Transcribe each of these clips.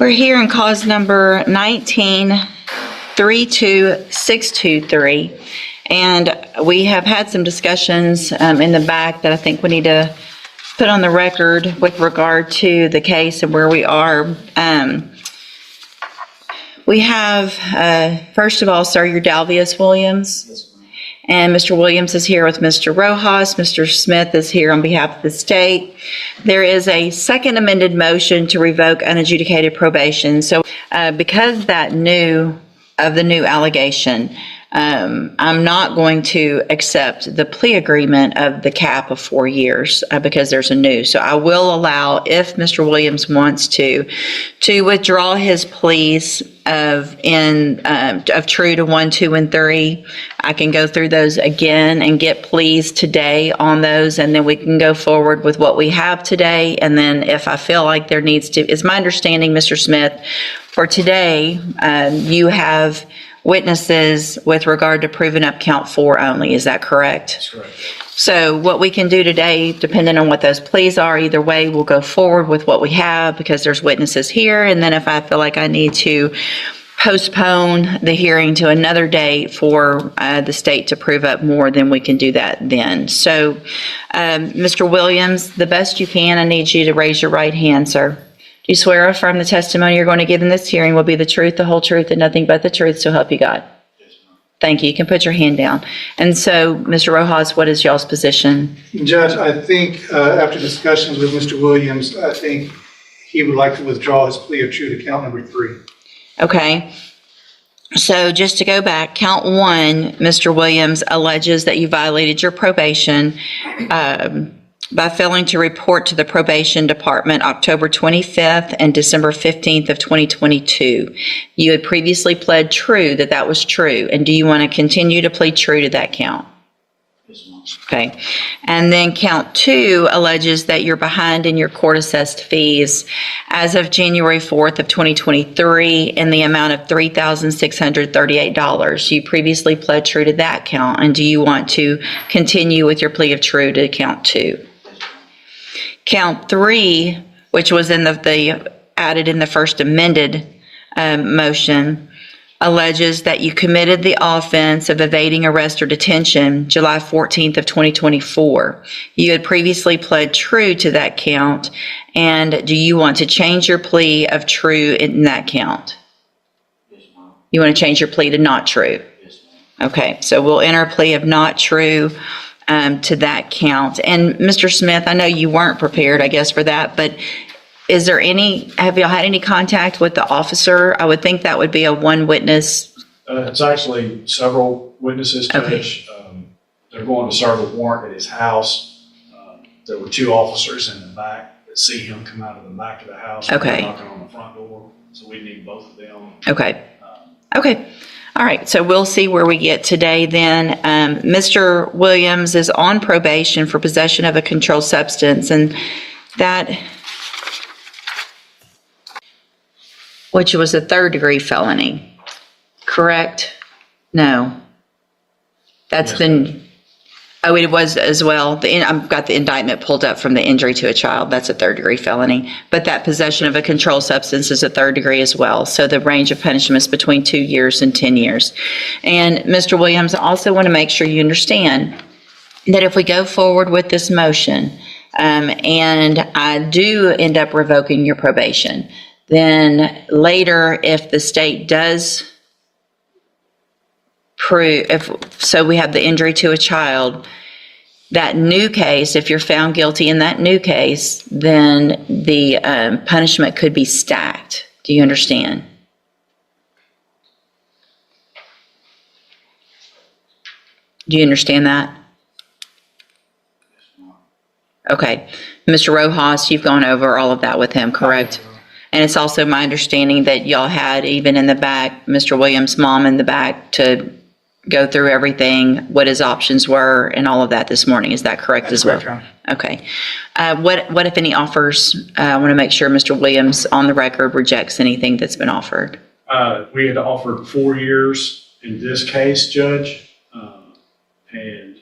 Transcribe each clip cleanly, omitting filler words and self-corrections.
We're here in cause number 19-32623, and we have had some discussions in the back that I think we need to put on the record with regard to the case and where we are. We have, first of all, sir, you're Dalius Williams. Yes, ma'am. And Mr. Williams is here with Mr. Rojas. Mr. Smith is here on behalf of the state. There is a second amended motion to revoke unadjudicated probation. So because the new allegation, I'm not going to accept the plea agreement of the cap of 4 years because there's a new. So I will allow, if Mr. Williams wants to withdraw his pleas of true to 1, 2, and 3. I can go through those again and get pleas today on those, and then we can go forward with what we have today. And then if I feel like there needs to, it's my understanding, Mr. Smith, for today, you have witnesses with regard to proving up count 4 only. Is that correct? That's correct. So what we can do today, depending on what those pleas are, either way, we'll go forward with what we have because there's witnesses here. And then if I feel like I need to postpone the hearing to another date for the state to prove up more, then we can do that then. So, Mr. Williams, the best you can, I need you to raise your right hand, sir. Do you swear or affirm the testimony you're going to give in this hearing will be the truth, the whole truth, and nothing but the truth, so help you God? Yes, ma'am. Thank you. You can put your hand down. And so, Mr. Rojas, what is y'all's position? Judge, I think after discussions with Mr. Williams, I think he would like to withdraw his plea of true to count number 3. Okay. So just to go back, count 1, Mr. Williams alleges that you violated your probation by failing to report to the probation department October 25th and December 15th of 2022. You had previously pled true that that was true. And do you want to continue to plead true to that count? Yes, ma'am. Okay. And then count 2 alleges that you're behind in your court-assessed fees as of January 4th of 2023 in the amount of $3,638. You previously pled true to that count. And do you want to continue with your plea of true to count 2? Count 3, which was in the added in the first amended motion, alleges that you committed the offense of evading arrest or detention July 14th of 2024. You had previously pled true to that count, and do you want to change your plea of true in that count? Yes, ma'am. You want to change your plea to not true? Yes, ma'am. Okay, so we'll enter a plea of not true to that count. And Mr. Smith, I know you weren't prepared, I guess, for that, but have y'all had any contact with the officer? I would think that would be a one witness. It's actually several witnesses, Judge. Okay. They're going to serve a warrant at his house. There were 2 officers in the back that see him come out of the back of the house. Okay. Knocking on the front door, so we need both of them. Okay. Okay. All right. So we'll see where we get today then. Mr. Williams is on probation for possession of a controlled substance, and that, which was a 3rd-degree felony, correct? No. That's Yes, been, oh, it was as well. I've got the indictment pulled up from the injury to a child. That's a 3rd-degree felony. But that possession of a controlled substance is a 3rd degree as well. So the range of punishment is between 2 years and 10 years. And Mr. Williams, I also want to make sure you understand that if we go forward with this motion and I do end up revoking your probation, then later, if the state does prove, so we have the injury to a child, that new case, if you're found guilty in that new case, then the punishment could be stacked. Do you understand? Do you understand that? Okay. Mr. Rojas, you've gone over all of that with him, correct? And it's also my understanding that y'all had, even in the back, Mr. Williams' mom in the back to go through everything, what his options were and all of that this morning. Is that correct as well? That's correct, Okay. What if any offers? I want to make sure Mr. Williams on the record rejects anything that's been offered. We had offered 4 years in this case, Judge, and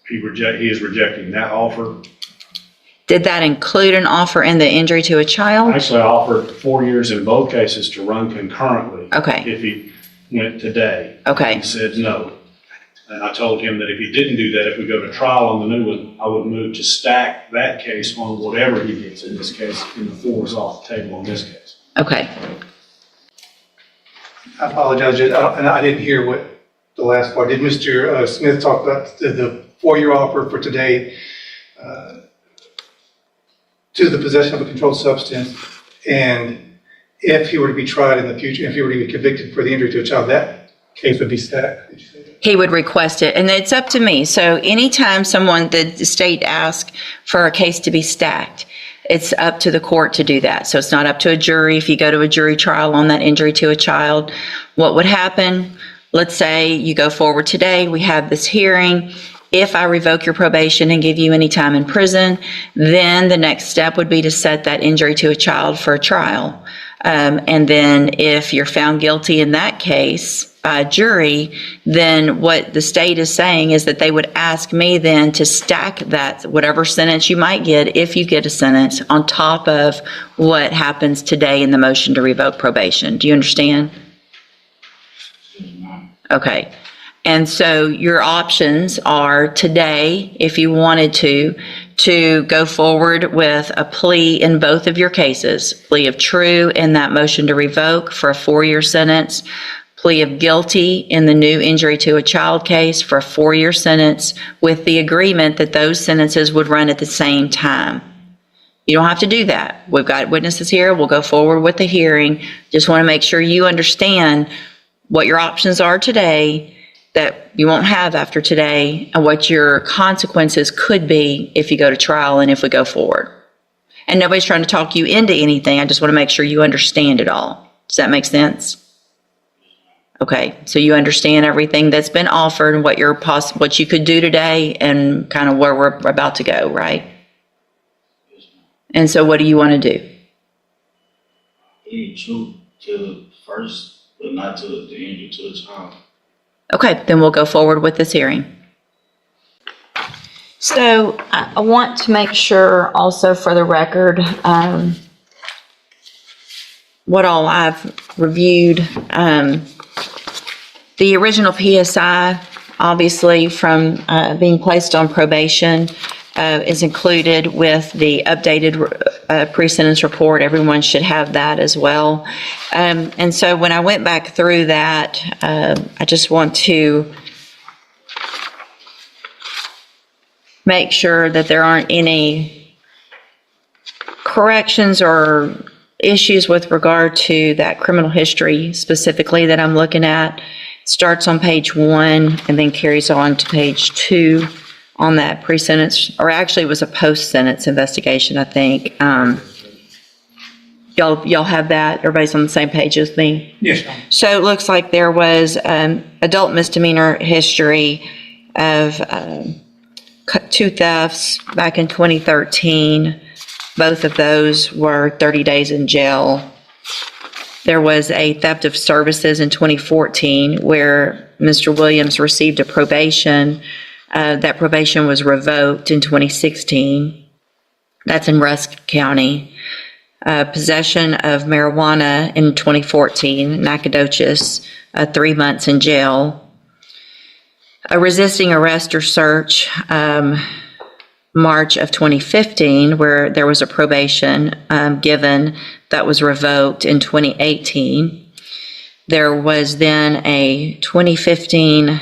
he is rejecting that offer. Did that include an offer in the injury to a child? Actually, I offered 4 years in both cases to run concurrently. Okay. If he went today. Okay. He said no. And I told him that if he didn't do that, if we go to trial on the new one, I would move to stack that case on whatever he gets in this case, and the 4 is off the table in this case. Okay. I apologize, and I didn't hear what the last part. Did Mr. Smith talk about the 4-year offer for today to the possession of a controlled substance? And if he were to be tried in the future, if he were to be convicted for the injury to a child, that case would be stacked. Did you say that? He would request it, and it's up to me. So anytime the state asks for a case to be stacked, it's up to the court to do that. So it's not up to a jury. If you go to a jury trial on that injury to a child, what would happen? Let's say you go forward today, we have this hearing. If I revoke your probation and give you any time in prison, then the next step would be to set that injury to a child for a trial. And then if you're found guilty in that case by a jury, then what the state is saying is that they would ask me then to stack that, whatever sentence you might get, if you get a sentence, on top of what happens today in the motion to revoke probation. Do you understand? Okay. And so your options are today, if you wanted to go forward with a plea in both of your cases, plea of true in that motion to revoke for a 4-year sentence, plea of guilty in the new injury to a child case for a 4-year sentence, with the agreement that those sentences would run at the same time. You don't have to do that. We've got witnesses here. We'll go forward with the hearing. Just want to make sure you understand what your options are today that you won't have after today, and what your consequences could be if you go to trial and if we go forward. And nobody's trying to talk you into anything. I just want to make sure you understand it all. Does that make sense? Okay, so you understand everything that's been offered and what what you could do today and kind of where we're about to go, right? And so what do you want to do? True to first, but not to the injury to the child. Okay, then we'll go forward with this hearing. So I want to make sure also for the record what all I've reviewed. The original PSI, obviously from being placed on probation, is included with the updated pre-sentence report. Everyone should have that as well. And so when I went back through that, I just want to make sure that there aren't any corrections or issues with regard to that criminal history specifically that I'm looking at. It starts on page 1 and then carries on to page 2. On that pre-sentence, or actually it was a post-sentence investigation, I think. Y'all have that? Everybody's on the same page as me? Yes, ma'am. So it looks like there was adult misdemeanor history of 2 thefts back in 2013. Both of those were 30 days in jail. There was a theft of services in 2014 where Mr. Williams received a probation. That probation was revoked in 2016. That's in Rusk County. Possession of marijuana in 2014, Nacogdoches, 3 months in jail. A resisting arrest or search, March of 2015, where there was a probation given that was revoked in 2018. There was then a 2015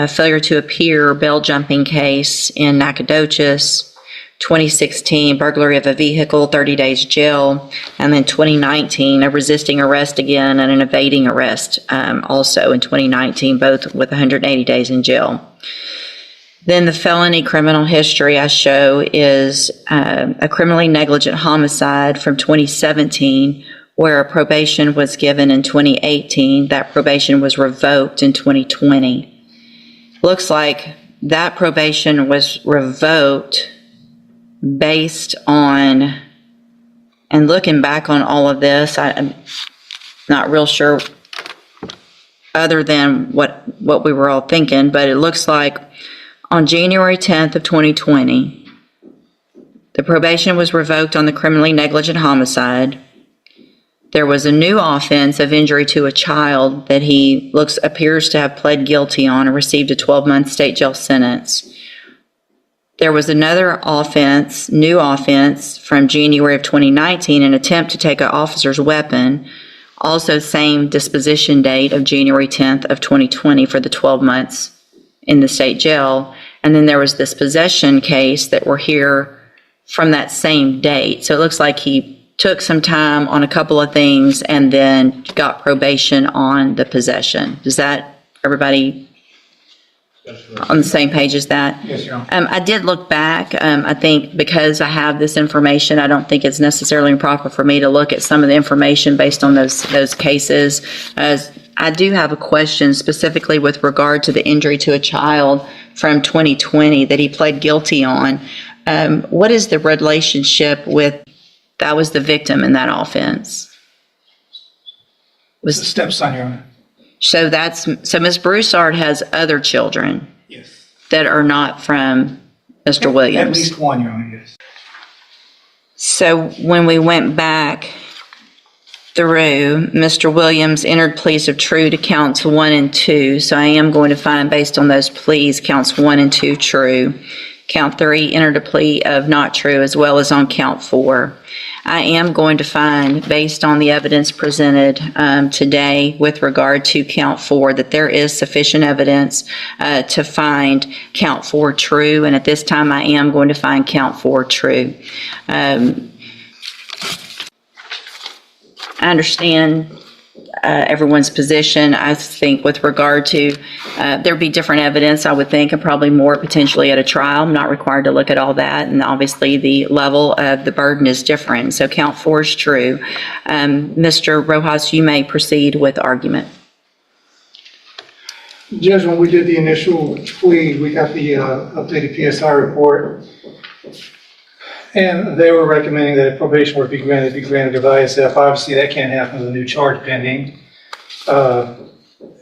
failure to appear bail jumping case in Nacogdoches, 2016 burglary of a vehicle, 30 days jail, and then 2019 a resisting arrest again and an evading arrest also in 2019, both with 180 days in jail. Then the felony criminal history I show is a criminally negligent homicide from 2017 where a probation was given in 2018. That probation was revoked in 2020. Looks like that probation was revoked based on, and looking back on all of this, I'm not real sure other than what we were all thinking, but it looks like on January 10th of 2020, The probation was revoked on the criminally negligent homicide. There was a new offense of injury to a child that he appears to have pled guilty on and received a 12-month state jail sentence. There was another offense, new offense, from January of 2019, an attempt to take an officer's weapon, also same disposition date of January 10th of 2020 for the 12 months in the state jail. And then there was this possession case that we're here from that same date. So it looks like he took some time on a couple of things and then got probation on the possession. Does that, everybody on the same page as that? Yes, Your Honor. I did look back. I think because I have this information, I don't think it's necessarily improper for me to look at some of the information based on those cases. I do have a question specifically with regard to the injury to a child from 2020 that he pled guilty on. What is the relationship with, that was the victim in that offense? It's a stepson, Your Honor. So Ms. Broussard has other children Yes. that are not from Mr. Williams. At least one, Your Honor, yes. So when we went back through, Mr. Williams entered pleas of true to counts 1 and 2. So I am going to find, based on those pleas, counts 1 and 2 true. Count 3 entered a plea of not true, as well as on count 4. I am going to find, based on the evidence presented today with regard to count 4, that there is sufficient evidence to find count 4 true. And at this time, I am going to find count 4 true. I understand everyone's position. I think with regard to, there'd be different evidence, I would think, and probably more potentially at a trial. I'm not required to look at all that. And obviously the level of the burden is different. So count 4 is true. Mr. Rojas, you may proceed with argument. Judge, when we did the initial plea, we got the updated PSI report. And they were recommending that if probation were to be granted of ISF. Obviously, that can't happen with a new charge pending.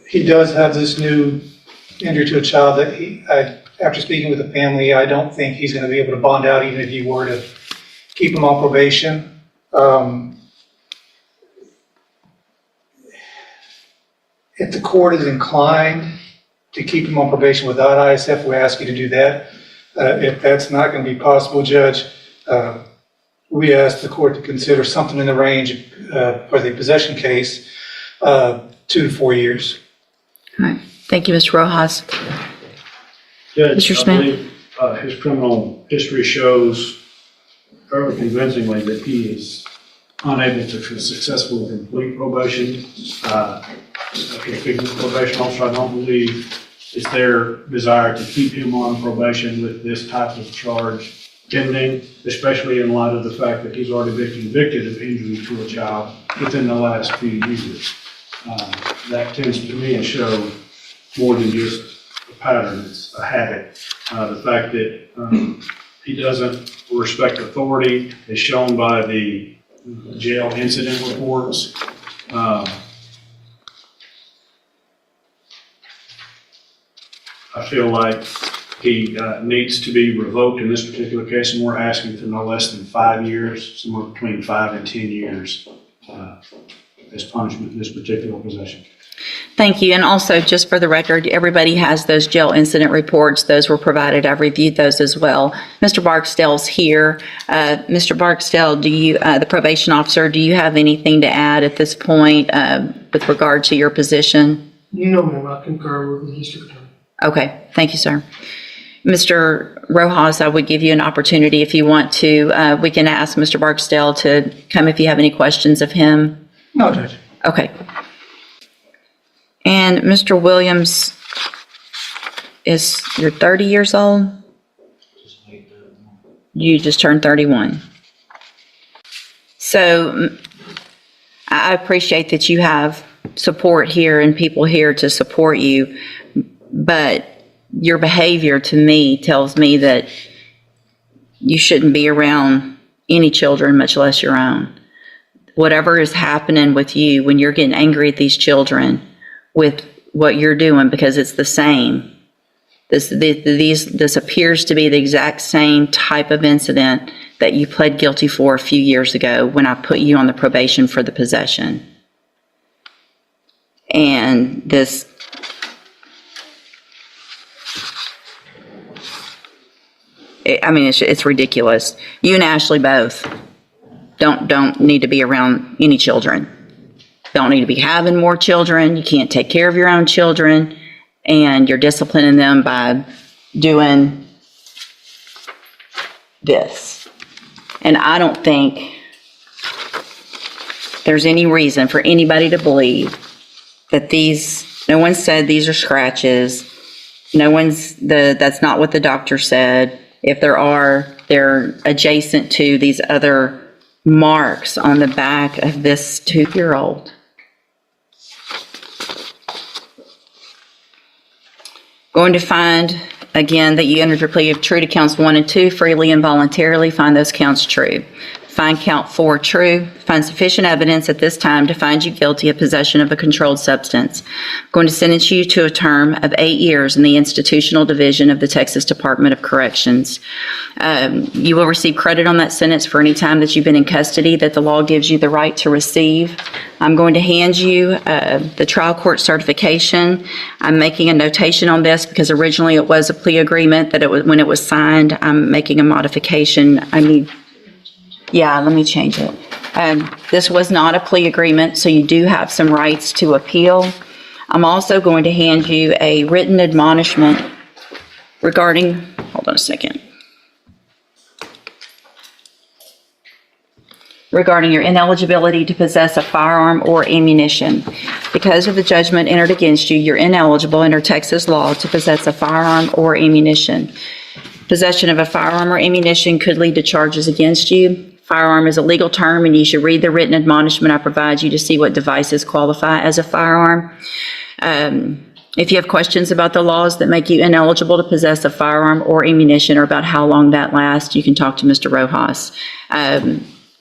He does have this new injury to a child that after speaking with the family, I don't think he's going to be able to bond out even if you were to keep him on probation. If the court is inclined to keep him on probation without ISF, we ask you to do that. If that's not going to be possible, Judge, we ask the court to consider something in the range for the possession case, 2 to 4 years. All right. Thank you, Mr. Rojas. Judge, Mr. I Smith? believe his criminal history shows fairly convincingly that he is unable to successfully complete probation. Speaking of probation officer, I don't believe it's their desire to keep him on probation with this type of charge pending, especially in light of the fact that he's already been convicted of injury to a child within the last few years. That tends to me to show more than just a pattern, it's a habit. The fact that he doesn't respect authority is shown by the jail incident reports. I feel like he needs to be revoked in this particular case, and we're asking for no less than 5 years, somewhere between 5 and 10 years as punishment in this particular possession. Thank you. And also, just for the record, everybody has those jail incident reports. Those were provided. I've reviewed those as well. Mr. Barksdale's here. Mr. Barksdale, do you, the probation officer, do you have anything to add at this point with regard to your position? No, ma'am, I concur with the district attorney. Okay. Thank you, sir. Mr. Rojas, I would give you an opportunity if you want to. We can ask Mr. Barksdale to come if you have any questions of him. No, Judge. Okay. And Mr. Williams, you're 30 years old? You just turned 31. So I appreciate that you have support here and people here to support you, but your behavior to me tells me that you shouldn't be around any children, much less your own. Whatever is happening with you when you're getting angry at these children with what you're doing, because it's the same. This appears to be the exact same type of incident that you pled guilty for a few years ago when I put you on the probation for the possession. And this, it's ridiculous. You and Ashley both don't need to be around any children. Don't need to be having more children. You can't take care of your own children, and you're disciplining them by doing this. And I don't think there's any reason for anybody to believe that no one said these are scratches. That's not what the doctor said. If there are, they're adjacent to these other marks on the back of this 2-year-old. Going to find, again, that you entered your plea of true to counts 1 and 2 freely and voluntarily. Find those counts true. Find count 4 true. Find sufficient evidence at this time to find you guilty of possession of a controlled substance. I'm going to sentence you to a term of 8 years in the institutional division of the Texas Department of Corrections. You will receive credit on that sentence for any time that you've been in custody that the law gives you the right to receive. I'm going to hand you the trial court certification. I'm making a notation on this because originally it was a plea agreement that when it was signed, I'm making a modification. Let me change it. This was not a plea agreement, so you do have some rights to appeal. I'm also going to hand you a written admonishment regarding, hold on a second, regarding your ineligibility to possess a firearm or ammunition. Because of the judgment entered against you, you're ineligible under Texas law to possess a firearm or ammunition. Possession of a firearm or ammunition could lead to charges against you. Firearm is a legal term, and you should read the written admonishment I provide you to see what devices qualify as a firearm. If you have questions about the laws that make you ineligible to possess a firearm or ammunition or about how long that lasts, you can talk to Mr. Rojas.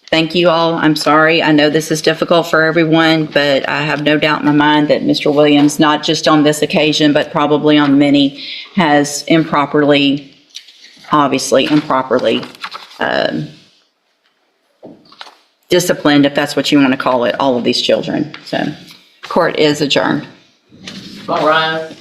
Thank you all. I'm sorry. I know this is difficult for everyone, but I have no doubt in my mind that Mr. Williams, not just on this occasion, but probably on many, has obviously improperly disciplined, if that's what you want to call it, all of these children. So, court is adjourned. All right.